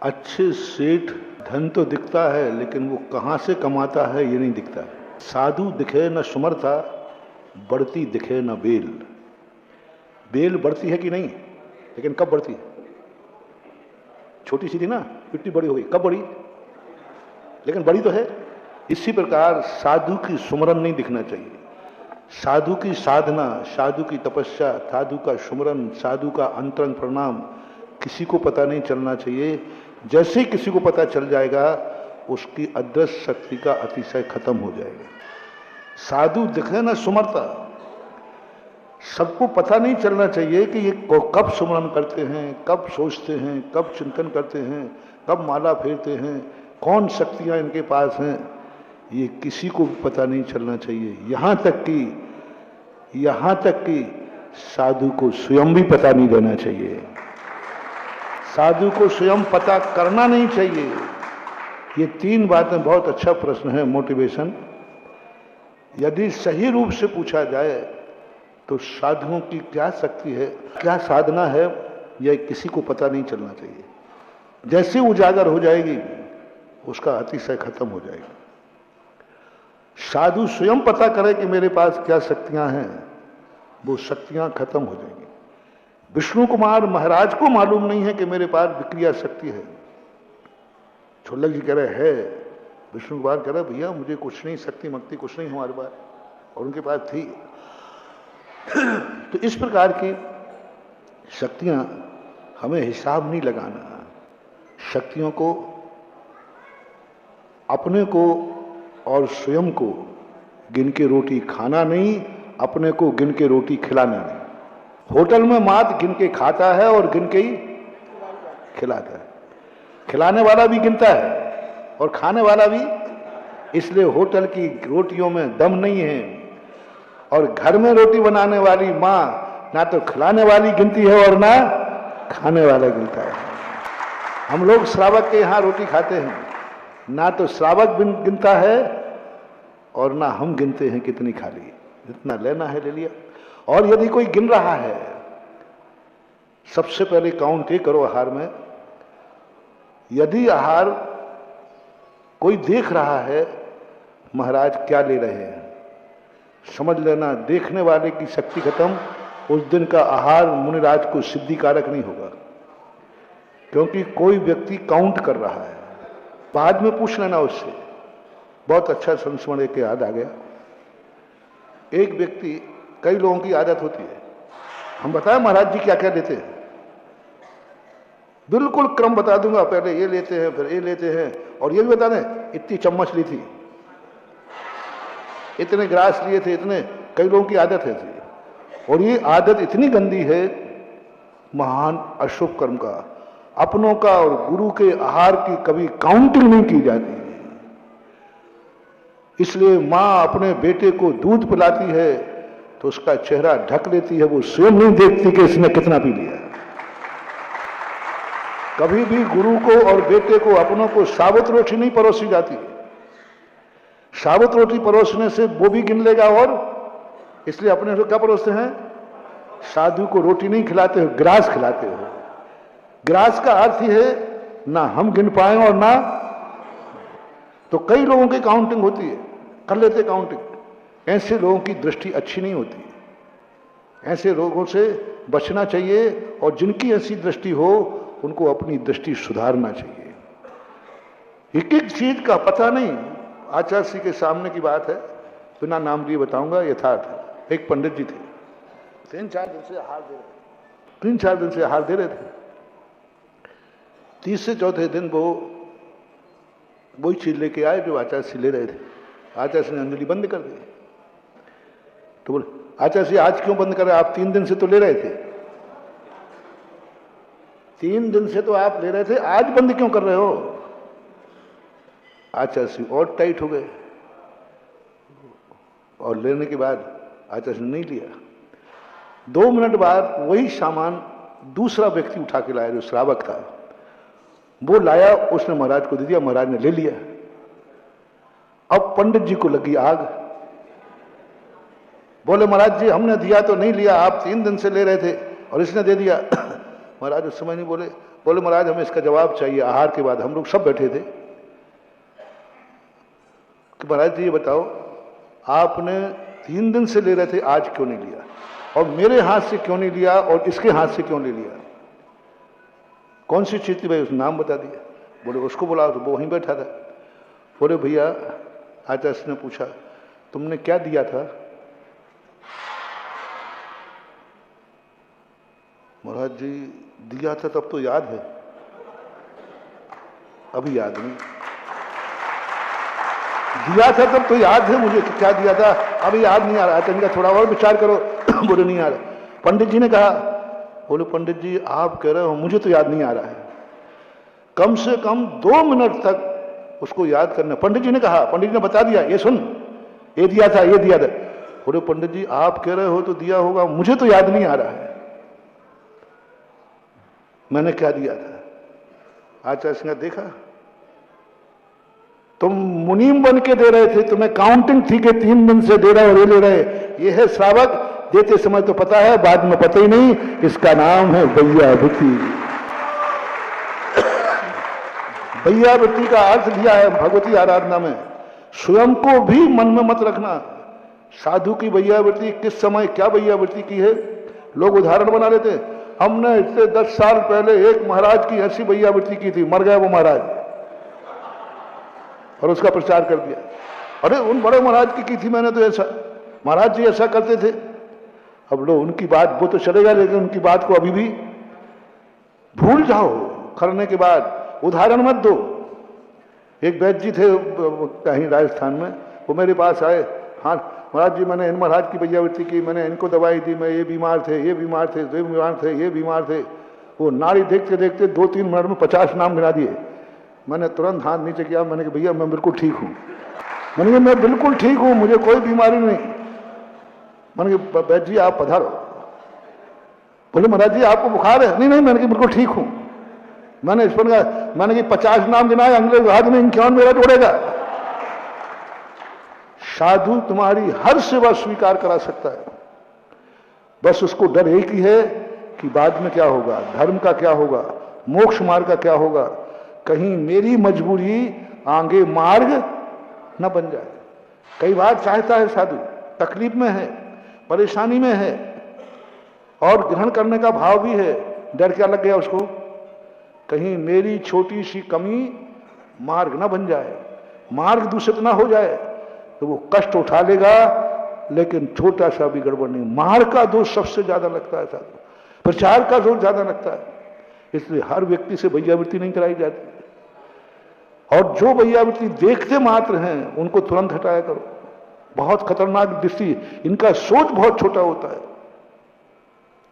अच्छे सेठ धन तो दिखता है, लेकिन वो कहाँ से कमाता है ये नहीं दिखता है। साधु दिखे न सुमरता, बढ़ती दिखे न बेल। बेल बढ़ती है कि नहीं, लेकिन कब बढ़ती है? छोटी सी थी ना, इतनी बड़ी हो गई, कब बढ़ी? लेकिन बड़ी तो है। इसी प्रकार साधु की सुमरन नहीं दिखना चाहिए। साधु की साधना, साधु की तपस्या, साधु का सुमरन, साधु का अंतरंग प्रणाम किसी को पता नहीं चलना चाहिए। जैसे ही किसी को पता चल जाएगा, उसकी अदृश्य शक्ति का अतिशय खत्म हो जाएगा। साधु दिखे ना सुमरता, सबको पता नहीं चलना चाहिए कि ये कब सुमरन करते हैं, कब सोचते हैं, कब चिंतन करते हैं, कब माला फेरते हैं, कौन शक्तियां इनके पास हैं, ये किसी को भी पता नहीं चलना चाहिए। यहां तक कि साधु को स्वयं भी पता नहीं देना चाहिए। साधु को स्वयं पता करना नहीं चाहिए। ये तीन बातें बहुत अच्छा प्रश्न है, मोटिवेशन। यदि सही रूप से पूछा जाए तो साधुओं की क्या शक्ति है, क्या साधना है, यह किसी को पता नहीं चलना चाहिए। जैसे उजागर हो जाएगी, उसका अतिशय खत्म हो जाएगा। साधु स्वयं पता करे कि मेरे पास क्या शक्तियां हैं, वो शक्तियां खत्म हो जाएंगी। विष्णु कुमार महाराज को मालूम नहीं है कि मेरे पास विक्रिया शक्ति है। छोलक जी कह रहे है, विष्णु कुमार कह रहे भैया मुझे कुछ नहीं, शक्ति मक्ति कुछ नहीं हमारे पास, और उनके पास थी। तो इस प्रकार की शक्तियां हमें हिसाब नहीं लगाना। शक्तियों को, अपने को और स्वयं को गिन के रोटी खाना नहीं, अपने को गिन के रोटी खिलाना नहीं। होटल में मात गिन के खाता है और गिन के ही खिलाता है। खिलाने वाला भी गिनता है और खाने वाला भी। इसलिए होटल की रोटियों में दम नहीं है। और घर में रोटी बनाने वाली माँ ना तो खिलाने वाली गिनती है और ना खाने वाला गिनता है। हम लोग श्रावक के यहाँ रोटी खाते हैं, ना तो श्रावक गिनता है और ना हम गिनते हैं कितनी खा ली। जितना लेना है ले लिया। और यदि कोई गिन रहा है, सबसे पहले काउंट ये करो आहार में। यदि आहार कोई देख रहा है, महाराज क्या ले रहे हैं, समझ लेना देखने वाले की शक्ति खत्म। उस दिन का आहार मुनिराज को सिद्धिकारक नहीं होगा, क्योंकि कोई व्यक्ति काउंट कर रहा है। बाद में पूछ लेना उससे। बहुत अच्छा संस्मरण एक याद आ गया। एक व्यक्ति, कई लोगों की आदत होती है, हम बताएं महाराज जी क्या क्या लेते हैं, बिल्कुल क्रम बता दूंगा, पहले ये लेते हैं फिर ये लेते हैं, और ये भी बता दें इतनी चम्मच ली थी, इतने ग्रास लिए थे, इतने। कई लोगों की आदत है ऐसी। और ये आदत इतनी गंदी है, महान अशुभ कर्म का, अपनों का और गुरु के आहार की कभी काउंटिंग नहीं की जाती। इसलिए मां अपने बेटे को दूध पिलाती है तो उसका चेहरा ढक लेती है, वो स्वयं नहीं देखती कि इसने कितना पी लिया। कभी भी गुरु को और बेटे को, अपनों को साबुत रोटी नहीं परोसी जाती। साबुत रोटी परोसने से वो भी गिन लेगा, और इसलिए अपने लोग क्या परोसते हैं? साधु को रोटी नहीं खिलाते हो, ग्रास खिलाते हो। ग्रास का अर्थ ही है ना हम गिन पाए और ना। तो कई लोगों की काउंटिंग होती है, कर लेते काउंटिंग। ऐसे लोगों की दृष्टि अच्छी नहीं होती। ऐसे लोगों से बचना चाहिए, और जिनकी ऐसी दृष्टि हो उनको अपनी दृष्टि सुधारना चाहिए। एक एक चीज का पता नहीं। आचार्य श्री के सामने की बात है, बिना नाम लिए बताऊंगा, यथार्थ है। एक पंडित जी थे, 3-4 दिन से आहार दे रहे थे। तीसरे चौथे दिन वो वही चीज लेके आए जो आचार्य श्री ले रहे थे। आचार्य श्री ने अंजलि बंद कर दी। तो बोले आचार्य श्री आज क्यों बंद कर रहे? आप 3 दिन से तो ले रहे थे। 3 दिन से तो आप ले रहे थे, आज बंद क्यों कर रहे हो? आचार्य श्री और टाइट हो गए, और लेने के बाद आचार्य श्री ने नहीं लिया। 2 मिनट बाद वही सामान दूसरा व्यक्ति उठा के लाया जो श्रावक था। वो लाया, उसने महाराज को दे दिया, महाराज ने ले लिया। अब पंडित जी को लगी आग। बोले महाराज जी हमने दिया तो नहीं लिया, आप 3 दिन से ले रहे थे और इसने दे दिया। महाराज उस समय नहीं बोले, बोले महाराज हमें इसका जवाब चाहिए। आहार के बाद हम लोग सब बैठे थे कि महाराज जी ये बताओ, आपने 3 दिन से ले रहे थे, आज क्यों नहीं लिया? और मेरे हाथ से क्यों नहीं लिया और इसके हाथ से क्यों नहीं लिया? कौन सी चीज थी भाई? उसने नाम बता दिया। बोले उसको बुलाओ, तो वो वहीं बैठा था। बोले भैया, आचार्य ने पूछा तुमने क्या दिया था? महाराज जी दिया था तब तो याद है, अभी याद नहीं। दिया था तब तो याद है मुझे कि क्या दिया था, अभी याद नहीं आ रहा है। इनका थोड़ा और विचार करो। बोले नहीं आ रहा। पंडित जी ने कहा, बोले पंडित जी आप कह रहे हो, मुझे तो याद नहीं आ रहा है। कम से कम 2 मिनट तक उसको याद करना। पंडित जी ने कहा, पंडित जी ने बता दिया, ये सुन, ये दिया था, ये दिया था। बोले पंडित जी आप कह रहे हो तो दिया होगा, मुझे तो याद नहीं आ रहा है मैंने क्या दिया था। आचार्य सिंह ने देखा, तुम मुनीम बन के दे रहे थे, तुम्हें काउंटिंग थी कि 3 दिन से दे रहे और ये ले रहे। ये है श्रावक, देते समय तो पता है, बाद में पता ही नहीं। इसका नाम है वैयावृत्ति। वैयावृत्ति का अर्थ दिया है भगवती आराधना में। स्वयं को भी मन में मत रखना। साधु की वैयावृत्ति किस समय क्या वैयावृत्ति की है, लोग उदाहरण बना लेते हैं। हमने इससे 10 साल पहले एक महाराज की ऐसी वैयावृत्ति की थी, मर गया वो महाराज, और उसका प्रचार कर दिया। अरे उन बड़े महाराज की थी मैंने तो ऐसा, महाराज जी ऐसा करते थे। अब लो उनकी बात, वो तो चलेगा, लेकिन उनकी बात को अभी भी भूल जाओ करने के बाद, उदाहरण मत दो। एक वैद्य जी थे कहीं राजस्थान में, वो मेरे पास आए, हाँ महाराज जी मैंने इन महाराज की वैयावृत्ति की, मैंने इनको दवाई दी, मैं ये बीमार थे, ये बीमार थे, ये बीमार थे, ये बीमार थे। वो नाड़ी देखते देखते 2-3 मिनट में 50 नाम गिना दिए। मैंने तुरंत हाथ नीचे किया, मैंने कहा भैया मैं बिल्कुल ठीक हूँ, मैंने कहा मैं बिल्कुल ठीक हूँ, मुझे कोई बीमारी नहीं। मैंने कहा वैद्य जी आप पधारो। बोले महाराज जी आपको बुखार है? नहीं नहीं, मैंने कहा बिल्कुल ठीक हूँ। मैंने इस पर कहा, मैंने कहा 50 नाम गिनाए, अगले आदमी 51 मेरा जोड़ेगा। साधु तुम्हारी हर सेवा स्वीकार करा सकता है, बस उसको डर एक ही है कि बाद में क्या होगा, धर्म का क्या होगा, मोक्ष मार्ग का क्या होगा, कहीं मेरी मजबूरी आगे मार्ग न बन जाए। कई बार चाहता है साधु, तकलीफ में है, परेशानी में है, और ग्रहण करने का भाव भी है, डर क्या लग गया उसको, कहीं मेरी छोटी सी कमी मार्ग न बन जाए, मार्ग दूषित ना हो जाए, तो वो कष्ट उठा लेगा, लेकिन छोटा सा भी गड़बड़ नहीं। मार्ग का दोष सबसे ज्यादा लगता है साधु, प्रचार का दोष ज्यादा लगता है। इसलिए हर व्यक्ति से वैयावृत्ति नहीं कराई जाती, और जो वैयावृत्ति देखते मात्र हैं उनको तुरंत हटाया करो। बहुत खतरनाक दृष्टि, इनका सोच बहुत छोटा होता है,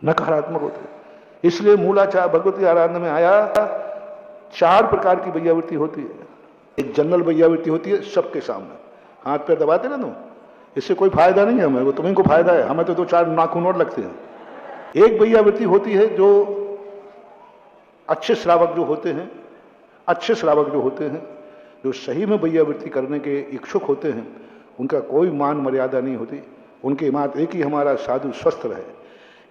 नकारात्मक होता है। इसलिए मूलाचार भगवती आराधना में आया 4 प्रकार की वैयावृत्ति होती है। एक जनरल वैयावृत्ति होती है सबके सामने, हाथ पैर दबाते ना तुम, इससे कोई फायदा नहीं है हमें, वो तुम्हें को फायदा है, हमें तो 2-4 नाखून और लगते हैं। एक वैयावृत्ति होती है जो अच्छे श्रावक जो होते हैं, अच्छे श्रावक जो होते हैं, जो सही में वैयावृत्ति करने के इच्छुक होते हैं, उनका कोई मान मर्यादा नहीं होती, उनके मात्र एक ही हमारा साधु स्वस्थ रहे।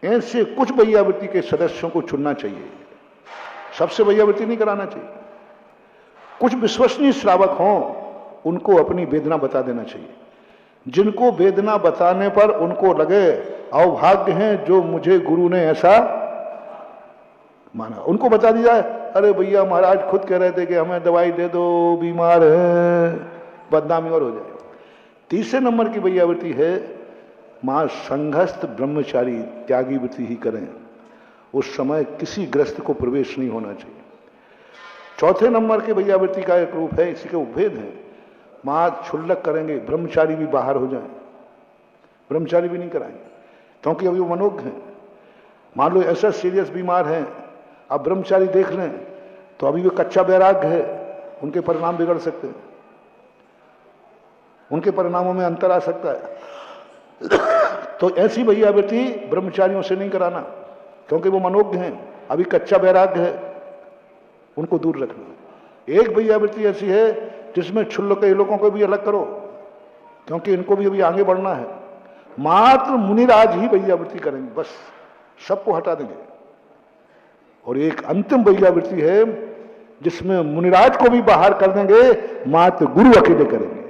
ऐसे कुछ वैयावृत्ति के सदस्यों को चुनना चाहिए, सबसे वैयावृत्ति नहीं कराना चाहिए। कुछ विश्वसनीय श्रावक हों, उनको अपनी वेदना बता देना चाहिए। जिनको वेदना बताने पर उनको लगे अवभाग्य हैं जो मुझे गुरु ने ऐसा माना, उनको बता दी जाए, अरे भैया महाराज खुद कह रहे थे कि हमें दवाई दे दो, बीमार है, बदनामी और हो जाए। तीसरे नंबर की वैयावृत्ति है मां संघस्थ ब्रह्मचारी त्यागी वृत्ति ही करें, उस समय किसी ग्रस्त को प्रवेश नहीं होना चाहिए। चौथे नंबर के वैयावृत्ति का एक रूप है, इसी के उपभेद है, मां क्षुल्लक करेंगे, ब्रह्मचारी भी बाहर हो जाए, ब्रह्मचारी भी नहीं कराएंगे, क्योंकि अभी वो मनोज्ञ हैं। मान लो ऐसा सीरियस बीमार हैं, अब ब्रह्मचारी देख लें तो अभी वो कच्चा वैराग्य है, उनके परिणाम बिगड़ सकते हैं, उनके परिणामों में अंतर आ सकता है। तो ऐसी वैयावृत्ति ब्रह्मचारियों से नहीं कराना, क्योंकि वो मनोज्ञ हैं, अभी कच्चा वैराग्य है, उनको दूर रखना। एक वैयावृत्ति ऐसी है जिसमें क्षुल्लक लोगों को भी अलग करो, क्योंकि इनको भी अभी आगे बढ़ना है। मात्र मुनिराज ही वैयावृत्ति करेंगे, बस सबको हटा देंगे, और एक अंतिम वैयावृत्ति है जिसमें मुनिराज को भी बाहर कर देंगे, मात्र गुरु अकेले करेंगे,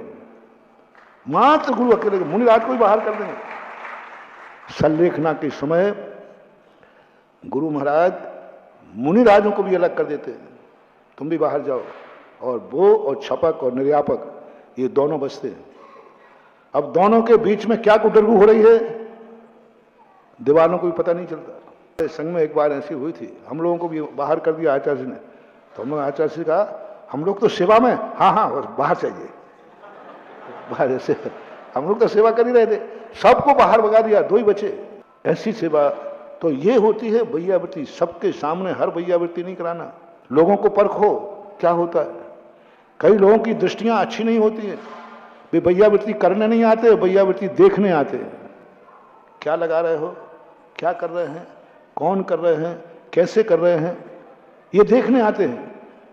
मात्र गुरु अकेले, मुनिराज को भी बाहर कर देंगे। सल्लेखना के समय गुरु महाराज मुनिराजों को भी अलग कर देते हैं, तुम भी बाहर जाओ, और वो और छपक और निर्यापक ये दोनों बचते हैं। अब दोनों के बीच में क्या गुटरगू हो रही है दीवानों को भी पता नहीं चलता। संघ में एक बार ऐसी हुई थी, हम लोगों को भी बाहर कर दिया आचार्य जी ने, तो हम लोग आचार्य से कहा हम लोग तो सेवा में, हाँ हाँ बस बाहर चाहिए, बाहर से हम लोग तो सेवा कर ही रहे थे, सबको बाहर भगा दिया, दो ही बचे। ऐसी सेवा तो ये होती है वैयावृत्ति, सबके सामने हर वैयावृत्ति नहीं कराना, लोगों को परखो क्या होता है। कई लोगों की दृष्टियां अच्छी नहीं होती है, वे वैयावृत्ति करने नहीं आते, वैयावृत्ति देखने आते हैं। क्या लगा रहे हो, क्या कर रहे हैं, कौन कर रहे हैं, कैसे कर रहे हैं, ये देखने आते हैं।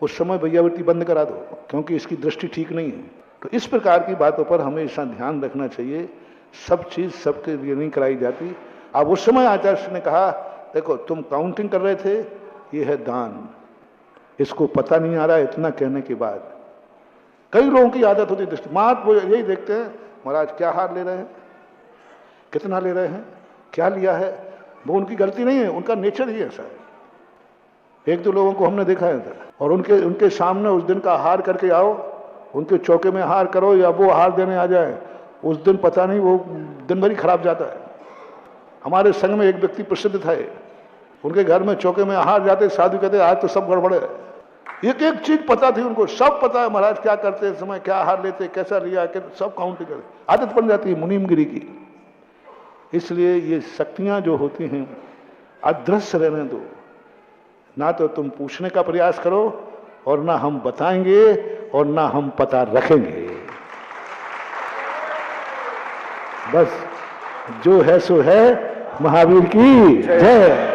उस समय वैयावृत्ति बंद करा दो, क्योंकि इसकी दृष्टि ठीक नहीं है। तो इस प्रकार की बातों पर हमेशा ध्यान रखना चाहिए। सब चीज सबके लिए नहीं कराई जाती। अब उस समय आचार्य ने कहा देखो तुम काउंटिंग कर रहे थे, ये है दान, इसको पता नहीं आ रहा है। इतना कहने के बाद कई लोगों की आदत होती है दृष्टि, मात्र वो यही देखते हैं महाराज क्या हार ले रहे हैं, कितना ले रहे हैं, क्या लिया है। वो उनकी गलती नहीं है, उनका नेचर ही ऐसा है। एक दो लोगों को हमने देखा है, और उनके सामने उस दिन का हार करके आओ, उनके चौके में हार करो या वो हार देने आ जाए, उस दिन पता नहीं वो दिन भर ही खराब जाता है। हमारे संघ में एक व्यक्ति प्रसिद्ध था, उनके घर में चौके में हार जाते, साधु कहते आज तो सब गड़बड़ है। एक एक चीज पता थी उनको, सब पता है महाराज क्या करते इस समय, क्या हार लेते, कैसा लिया, सब काउंट करते, आदत बन जाती है मुनीमगिरी की। इसलिए ये शक्तियां जो होती हैं अदृश्य रहने दो, ना तो तुम पूछने का प्रयास करो और ना हम बताएंगे और ना हम पता रखेंगे। बस जो है सो है। महावीर की जय।